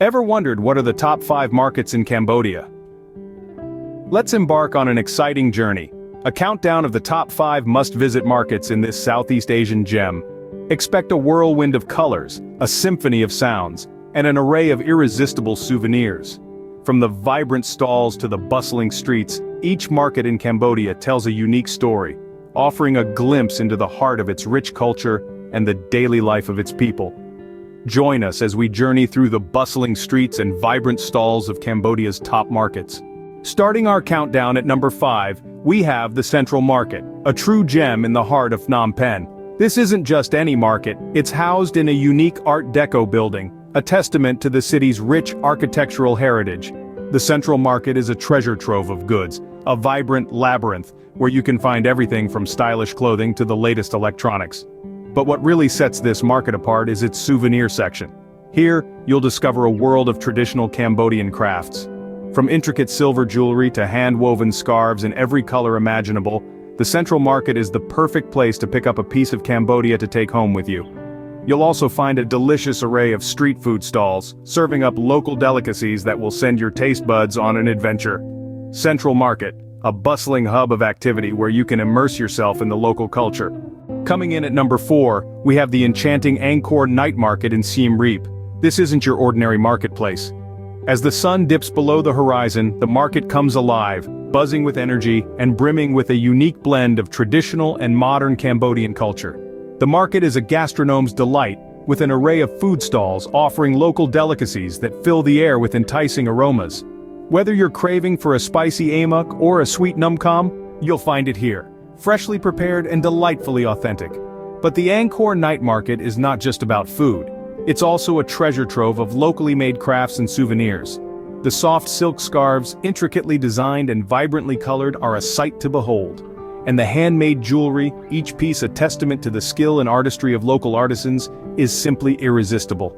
Ever wondered what are the top 5 markets in Cambodia? Let's embark on an exciting journey, a countdown of the top 5 must-visit markets in this Southeast Asian gem. Expect a whirlwind of colors, a symphony of sounds, and an array of irresistible souvenirs. From the vibrant stalls to the bustling streets, each market in Cambodia tells a unique story, offering a glimpse into the heart of its rich culture and the daily life of its people. Join us as we journey through the bustling streets and vibrant stalls of Cambodia's top markets. Starting our countdown at number 5, we have the Central Market, a true gem in the heart of Phnom Penh. This isn't just any market, it's housed in a unique Art Deco building, a testament to the city's rich architectural heritage. The Central Market is a treasure trove of goods, a vibrant labyrinth where you can find everything from stylish clothing to the latest electronics. But what really sets this market apart is its souvenir section. Here, you'll discover a world of traditional Cambodian crafts. From intricate silver jewelry to hand-woven scarves in every color imaginable, the Central Market is the perfect place to pick up a piece of Cambodia to take home with you. You'll also find a delicious array of street food stalls, serving up local delicacies that will send your taste buds on an adventure. Central Market, a bustling hub of activity where you can immerse yourself in the local culture. Coming in at number 4, we have the enchanting Angkor night market in Siem Reap. This isn't your ordinary marketplace. As the sun dips below the horizon, the market comes alive, buzzing with energy and brimming with a unique blend of traditional and modern Cambodian culture. The market is a gastronome's delight, with an array of food stalls offering local delicacies that fill the air with enticing aromas. Whether you're craving for a spicy amok or a sweet num com, you'll find it here, freshly prepared and delightfully authentic. But the Angkor night market is not just about food. It's also a treasure trove of locally made crafts and souvenirs. The soft silk scarves, intricately designed and vibrantly colored, are a sight to behold. And the handmade jewelry, each piece a testament to the skill and artistry of local artisans, is simply irresistible.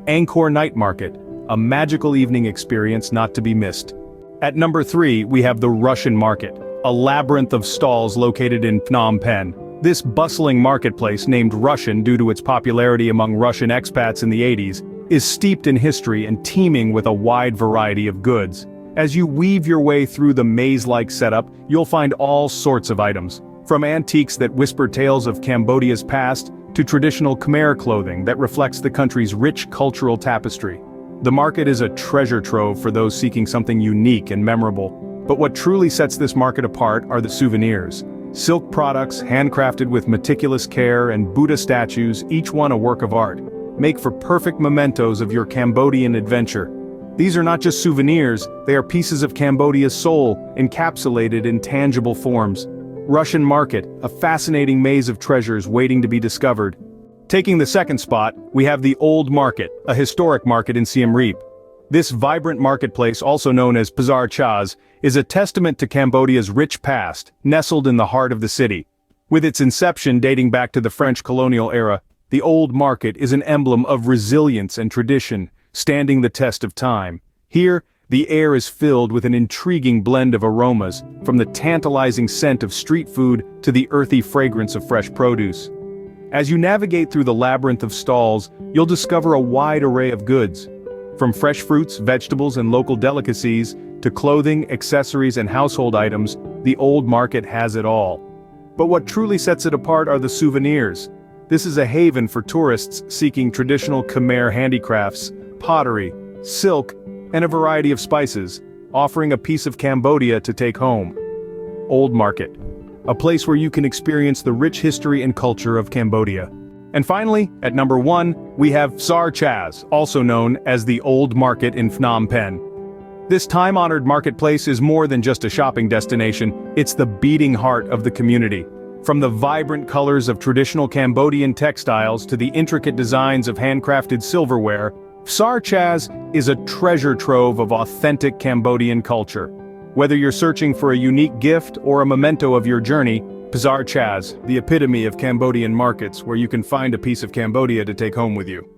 Angkor Night Market, a magical evening experience not to be missed. At number 3, we have the Russian Market, a labyrinth of stalls located in Phnom Penh. This bustling marketplace, named Russian due to its popularity among Russian expats in the 80s, is steeped in history and teeming with a wide variety of goods. As you weave your way through the maze-like setup, you'll find all sorts of items, from antiques that whisper tales of Cambodia's past to traditional Khmer clothing that reflects the country's rich cultural tapestry. The market is a treasure trove for those seeking something unique and memorable. But what truly sets this market apart are the souvenirs. Silk products, handcrafted with meticulous care, and Buddha statues, each one a work of art, make for perfect mementos of your Cambodian adventure. These are not just souvenirs, they are pieces of Cambodia's soul, encapsulated in tangible forms. Russian Market, a fascinating maze of treasures waiting to be discovered. Taking the second spot, we have the Old Market, a historic market in Siem Reap. This vibrant marketplace, also known as Phsar, is a testament to Cambodia's rich past, nestled in the heart of the city. With its inception dating back to the French colonial era, the Old Market is an emblem of resilience and tradition, standing the test of time. Here, the air is filled with an intriguing blend of aromas, from the tantalizing scent of street food to the earthy fragrance of fresh produce. As you navigate through the labyrinth of stalls, you'll discover a wide array of goods. From fresh fruits, vegetables, and local delicacies, to clothing, accessories, and household items, the Old Market has it all. But what truly sets it apart are the souvenirs. This is a haven for tourists seeking traditional Khmer handicrafts, pottery, silk, and a variety of spices, offering a piece of Cambodia to take home. Old Market, a place where you can experience the rich history and culture of Cambodia. And finally, at number 1, we have Phsar, also known as the Old Market in Phnom Penh. This time-honored marketplace is more than just a shopping destination, it's the beating heart of the community. From the vibrant colors of traditional Cambodian textiles to the intricate designs of handcrafted silverware, Phsar is a treasure trove of authentic Cambodian culture. Whether you're searching for a unique gift or a memento of your journey, Phsar, the epitome of Cambodian markets where you can find a piece of Cambodia to take home with you.